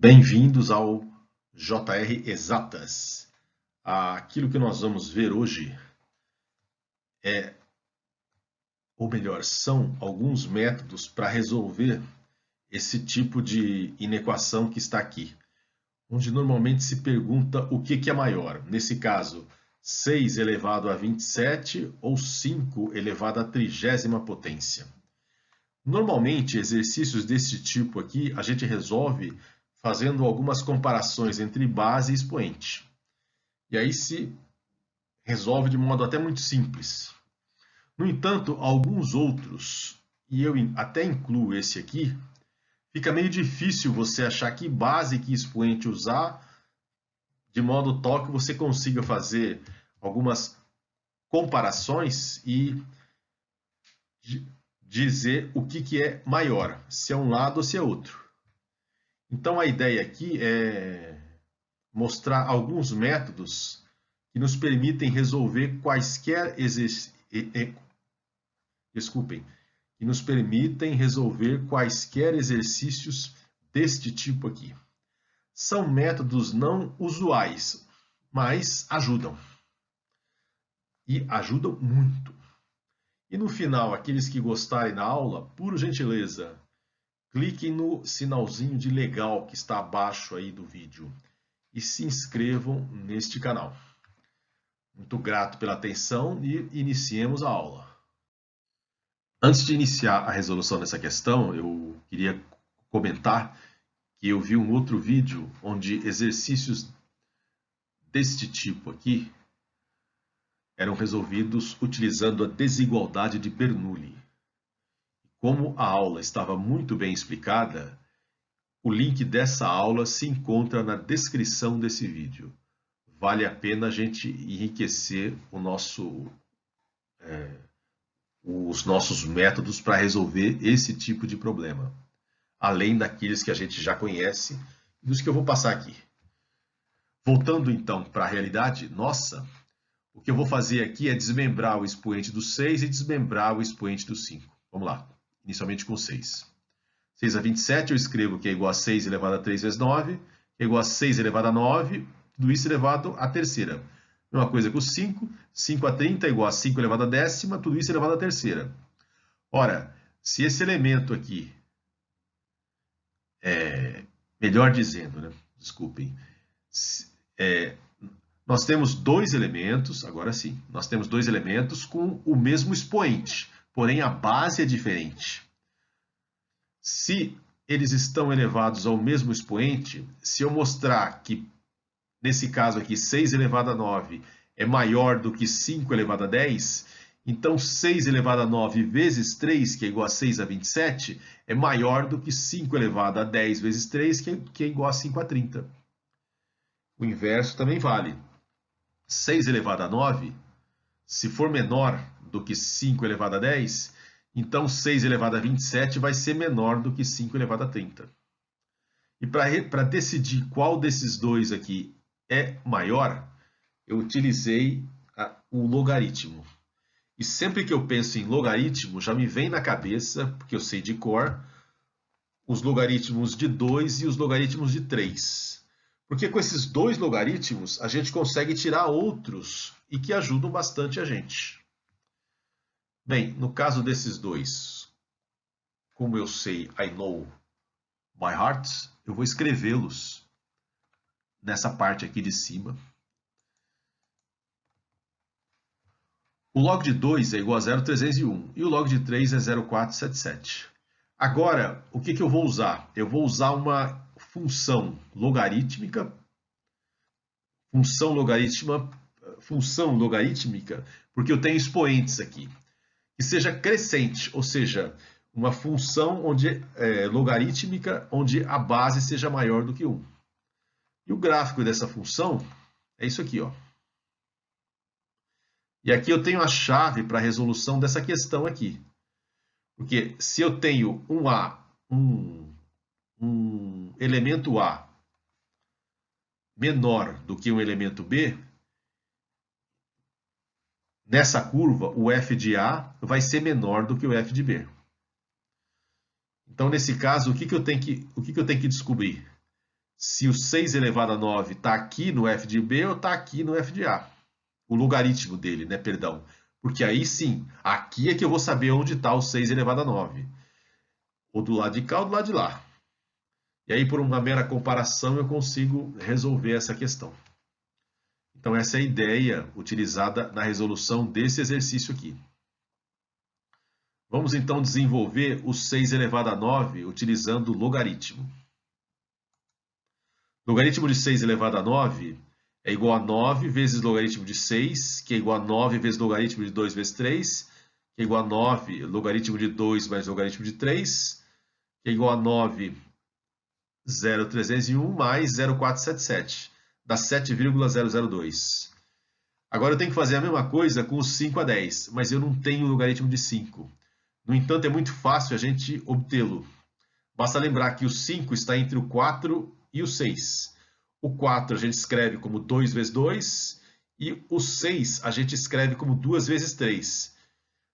Bem-vindos ao JR Exatas. Aquilo que nós vamos ver hoje ou melhor, são alguns métodos para resolver esse tipo de inequação que está aqui, onde normalmente se pergunta o que é maior. Nesse caso, 6 elevado a 27 ou 5 elevado à 30ª potência. Normalmente, exercícios desse tipo aqui, a gente resolve fazendo algumas comparações entre base e expoente. E aí se resolve de modo até muito simples. No entanto, alguns outros, e eu até incluo esse aqui, fica meio difícil você achar que base e que expoente usar, de modo tal que você consiga fazer algumas comparações e dizer o que é maior, se é um lado ou se é outro. Então a ideia aqui é mostrar alguns métodos que nos permitem resolver quaisquer exercícios deste tipo aqui. São métodos não usuais, mas ajudam. E ajudam muito. E no final, aqueles que gostarem da aula, por gentileza, cliquem no sinalzinho de legal que está abaixo aí do vídeo e se inscrevam neste canal. Muito grato pela atenção e iniciemos a aula. Antes de iniciar a resolução dessa questão, eu queria comentar que eu vi um outro vídeo onde exercícios deste tipo aqui eram resolvidos utilizando a desigualdade de Bernoulli. Como a aula estava muito bem explicada, o link dessa aula se encontra na descrição desse vídeo. Vale a pena a gente enriquecer os nossos métodos para resolver esse tipo de problema, além daqueles que a gente já conhece e dos que eu vou passar aqui. Voltando então para a realidade nossa, o que eu vou fazer aqui é desmembrar o expoente do 6 e desmembrar o expoente do 5. Vamos lá, inicialmente com 6. 6 a 27 eu escrevo que é igual a 6 elevado a 3 vezes 9, que é igual a 6 elevado a 9, tudo isso elevado à terceira. Mesma coisa com o 5, 5 a 30 é igual a 5 elevado a décima, tudo isso elevado à terceira. Ora, se esse elemento aqui, melhor dizendo, né? Desculpem, nós temos dois elementos, agora sim, nós temos dois elementos com o mesmo expoente, porém a base é diferente. Se eles estão elevados ao mesmo expoente, se eu mostrar que, nesse caso aqui, 6 elevado a 9 é maior do que 5 elevado a 10, então 6 elevado a 9 vezes 3, que é igual a 6 a 27, é maior do que 5 elevado a 10 vezes 3, que é igual a 5 a 30. O inverso também vale. 6 elevado a 9, se for menor do que 5 elevado a 10, então 6 elevado a 27 vai ser menor do que 5 elevado a 30. E para decidir qual desses dois aqui é maior, eu utilizei o logaritmo. E sempre que eu penso em logaritmo, já me vem na cabeça, porque eu sei de cor, os logaritmos de 2 e os logaritmos de 3. Porque com esses dois logaritmos, a gente consegue tirar outros e que ajudam bastante a gente. Bem, no caso desses dois, como eu sei, I know by heart, eu vou escrevê-los nessa parte aqui de cima. O log de 2 é igual a 0,301 e o log de 3 é 0,477. Agora, o que eu vou usar? Eu vou usar uma função logarítmica, porque eu tenho expoentes aqui, que seja crescente, ou seja, uma função logarítmica onde a base seja maior do que 1. E o gráfico dessa função é isso aqui, ó. E aqui eu tenho a chave para a resolução dessa questão aqui. Porque se eu tenho um elemento A menor do que um elemento B, nessa curva o f de A vai ser menor do que o f de B. Então, nesse caso, o que eu tenho que descobrir? se o 6 elevado a 9 está aqui no f de B ou está aqui no f de A. O logaritmo dele, né? Perdão. Porque aí sim, aqui é que eu vou saber onde está o 6 elevado a 9. Ou do lado de cá ou do lado de lá. E aí, por uma mera comparação, eu consigo resolver essa questão. Então, essa é a ideia utilizada na resolução desse exercício aqui. Vamos então desenvolver o 6 elevado a 9 utilizando o logaritmo. Logaritmo de 6 elevado a 9 é igual a 9 vezes logaritmo de 6, que é igual a 9 vezes logaritmo de 2 vezes 3, que é igual a 9 logaritmo de 2 mais logaritmo de 3, que é igual a 9, 0,301 mais 0,477, dá 7,002. Agora eu tenho que fazer a mesma coisa com o 5 a 10, mas eu não tenho logaritmo de 5. No entanto, é muito fácil a gente obtê-lo. Basta lembrar que o 5 está entre o 4 e o 6. O 4 a gente escreve como 2 vezes 2 e o 6 a gente escreve como 2 vezes 3.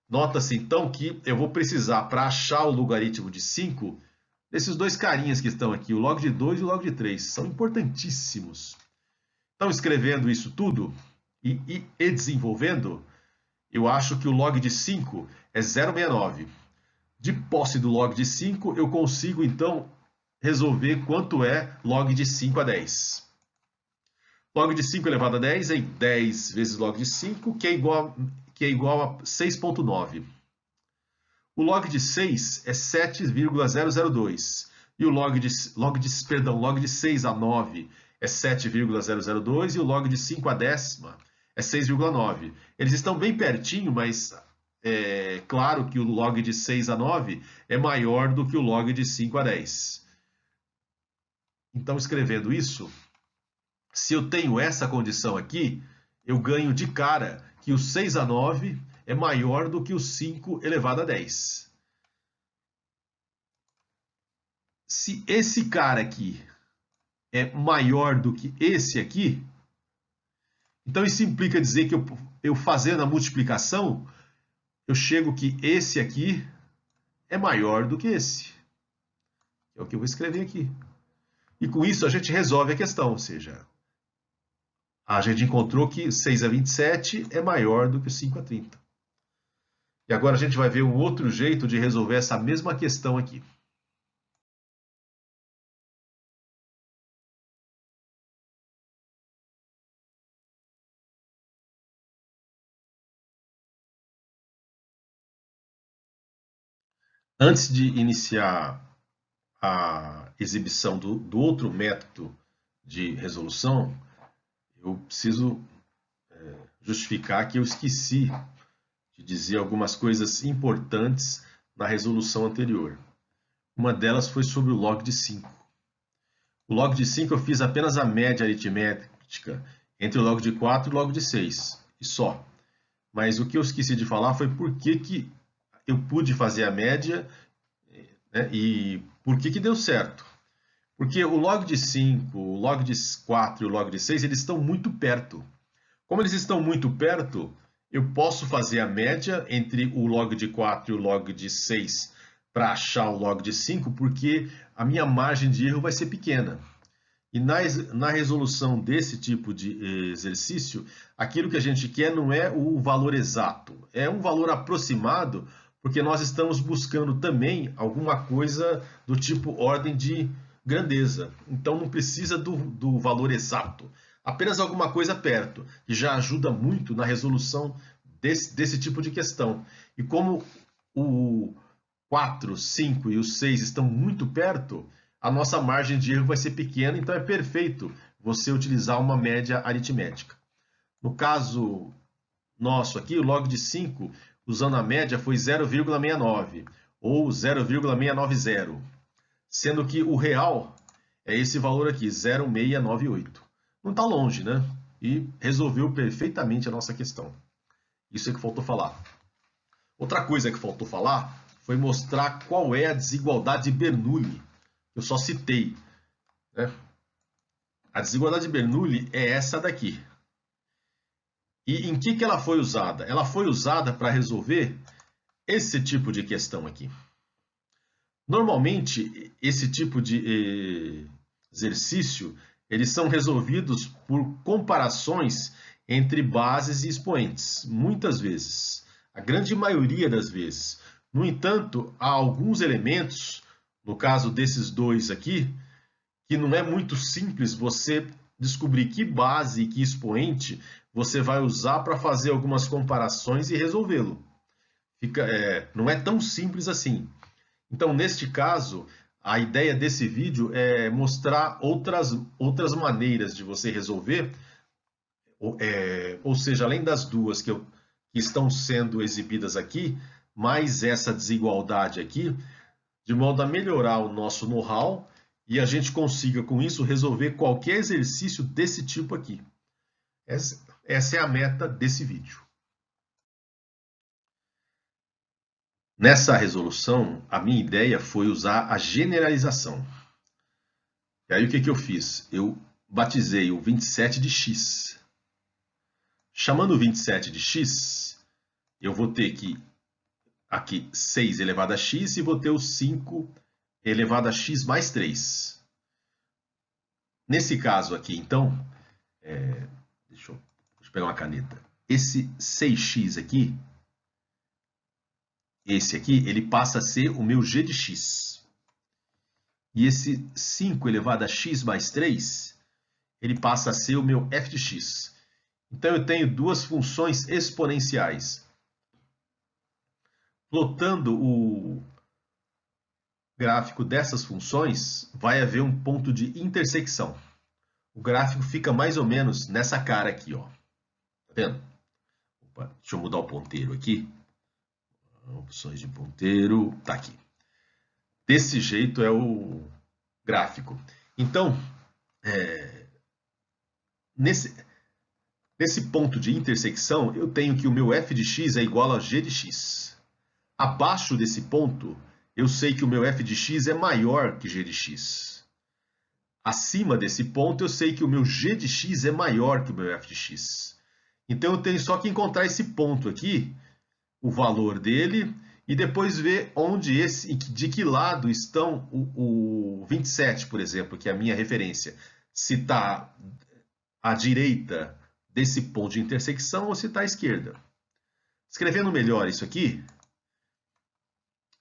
Nota-se então que eu vou precisar, para achar o logaritmo de 5, desses dois carinhas que estão aqui, o log de 2 e o log de 3. São importantíssimos. Então, escrevendo isso tudo e desenvolvendo, eu acho que o log de 5 é 0,69. De posse do log de 5, eu consigo, então, resolver quanto é log de 5 a 10. Log de 5 elevado a 10 é 10 vezes log de 5, que é igual a 6,9. O log de 6 é 7,002. E o log de 6 a 9 é 7,002 e o log de 5 a décima é 6,9. Eles estão bem pertinho, mas é claro que o log de 6 a 9 é maior do que o log de 5 a 10. Então, escrevendo isso, se eu tenho essa condição aqui, eu ganho de cara que o 6 a 9 é maior do que o 5 elevado a 10. Se esse cara aqui é maior do que esse aqui, então isso implica dizer que eu fazendo a multiplicação, eu chego que esse aqui é maior do que esse. É o que eu vou escrever aqui. E com isso a gente resolve a questão, ou seja, a gente encontrou que 6 a 27 é maior do que 5 a 30. E agora a gente vai ver um outro jeito de resolver essa mesma questão aqui. Antes de iniciar a exibição do outro método de resolução, eu preciso justificar que eu esqueci de dizer algumas coisas importantes na resolução anterior. Uma delas foi sobre o log de 5. O log de 5 eu fiz apenas a média aritmética entre o log de 4 e o log de 6, e só. Mas o que eu esqueci de falar foi por que eu pude fazer a média, né, e por que deu certo. Porque o log de 5, o log de 4 e o log de 6, eles estão muito perto. Como eles estão muito perto, eu posso fazer a média entre o log de 4 e o log de 6 para achar o log de 5, porque a minha margem de erro vai ser pequena. E na resolução desse tipo de exercício, aquilo que a gente quer não é o valor exato, é um valor aproximado, porque nós estamos buscando também alguma coisa do tipo ordem de grandeza. Então não precisa do valor exato, apenas alguma coisa perto, que já ajuda muito na resolução desse tipo de questão. E como o 4, 5 e o 6 estão muito perto, a nossa margem de erro vai ser pequena, então é perfeito você utilizar uma média aritmética. No caso nosso aqui, o log de 5, usando a média, foi 0,69 ou 0,690, sendo que o real é esse valor aqui, 0,698. Não está longe, né? E resolveu perfeitamente a nossa questão. Isso é que faltou falar. Outra coisa que faltou falar foi mostrar qual é a desigualdade de Bernoulli. Eu só citei, né? A desigualdade de Bernoulli é essa daqui. E em que ela foi usada? Ela foi usada para resolver esse tipo de questão aqui. Normalmente, esse tipo de exercício, eles são resolvidos por comparações entre bases e expoentes, muitas vezes, a grande maioria das vezes. No entanto, há alguns elementos, no caso desses dois aqui, que não é muito simples você descobrir que base e que expoente você vai usar para fazer algumas comparações e resolvê-lo. Não é tão simples assim. Então, neste caso, a ideia desse vídeo é mostrar outras maneiras de você resolver, ou seja, além das duas que estão sendo exibidas aqui, mais essa desigualdade aqui, de modo a melhorar o nosso know-how e a gente consiga, com isso, resolver qualquer exercício desse tipo aqui. Essa é a meta desse vídeo. Nessa resolução, a minha ideia foi usar a generalização. E aí o que eu fiz? Eu batizei o 27 de x. Chamando o 27 de x, eu vou ter aqui 6 elevado a x e vou ter o 5 elevado a x mais 3. Nesse caso aqui, então, deixa eu pegar uma caneta. Esse 6x aqui, esse aqui, ele passa a ser o meu g de x. E esse 5 elevado a x mais 3, ele passa a ser o meu f de x. Então, eu tenho duas funções exponenciais. Plotando o gráfico dessas funções, vai haver um ponto de intersecção. O gráfico fica mais ou menos nessa cara aqui, ó. Tá vendo? Opa, deixa eu mudar o ponteiro aqui. Opções de ponteiro, tá aqui. Desse jeito é o gráfico. Então, nesse ponto de intersecção, eu tenho que o meu f de x é igual a g de x. Abaixo desse ponto, eu sei que o meu f de x é maior que g de x. Acima desse ponto, eu sei que o meu g de x é maior que o meu f de x. Então, eu tenho só que encontrar esse ponto aqui, o valor dele, e depois ver de que lado estão o 27, por exemplo, que é a minha referência. Se está à direita desse ponto de intersecção ou se está à esquerda. Escrevendo melhor isso aqui,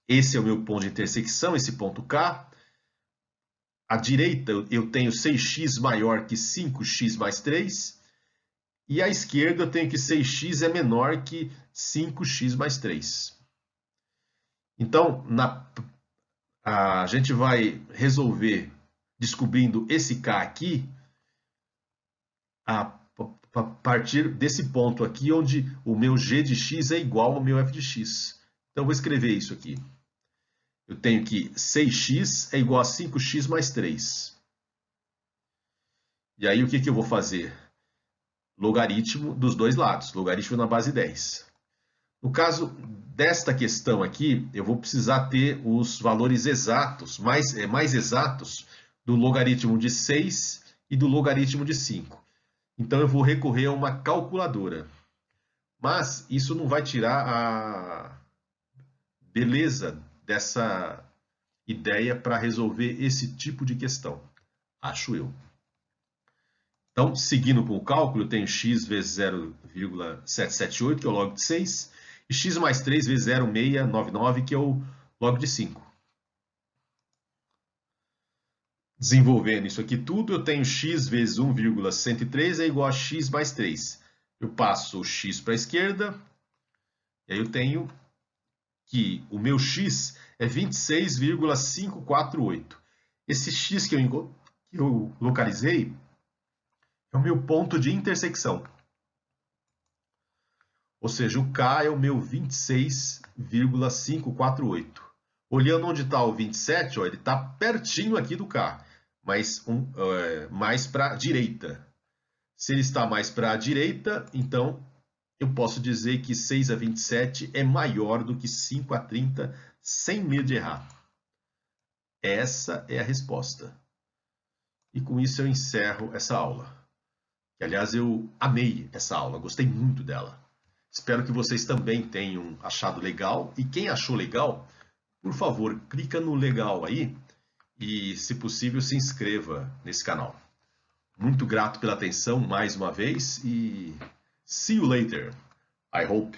esse é o meu ponto de intersecção, esse ponto K. À direita eu tenho 6x maior que 5x mais 3. E à esquerda eu tenho que 6x é menor que 5x mais 3. Então, a gente vai resolver descobrindo esse K aqui a partir desse ponto aqui, onde o meu g de x é igual ao meu f de x. Então, eu vou escrever isso aqui. Eu tenho que 6x é igual a 5x mais 3. E aí, o que eu vou fazer? Logaritmo dos dois lados, logaritmo na base 10. No caso desta questão aqui, eu vou precisar ter os valores exatos, mais exatos, do logaritmo de 6 e do logaritmo de 5. Então, eu vou recorrer a uma calculadora. Mas isso não vai tirar a beleza dessa ideia para resolver esse tipo de questão, acho eu. Então, seguindo com o cálculo, eu tenho x vezes 0,778, que é o log de 6, e x mais 3 vezes 0,699, que é o log de 5. Desenvolvendo isso aqui tudo, eu tenho x vezes 1,103 é igual a x mais 3. Eu passo o x para a esquerda, e aí eu tenho que o meu x é 26,548. Esse x que eu localizei é o meu ponto de intersecção. Ou seja, o K é o meu 26,548. Olhando onde está o 27, ó, ele está pertinho aqui do K, mas mais para a direita. Se ele está mais para a direita, então eu posso dizer que 6 a 27 é maior do que 5 a 30, sem medo de errar. Essa é a resposta. E com isso eu encerro essa aula. Que, aliás, eu amei essa aula, gostei muito dela. Espero que vocês também tenham achado legal. E quem achou legal, por favor, clica no legal aí e, se possível, se inscreva nesse canal. Muito grato pela atenção mais uma vez e see you later, I hope.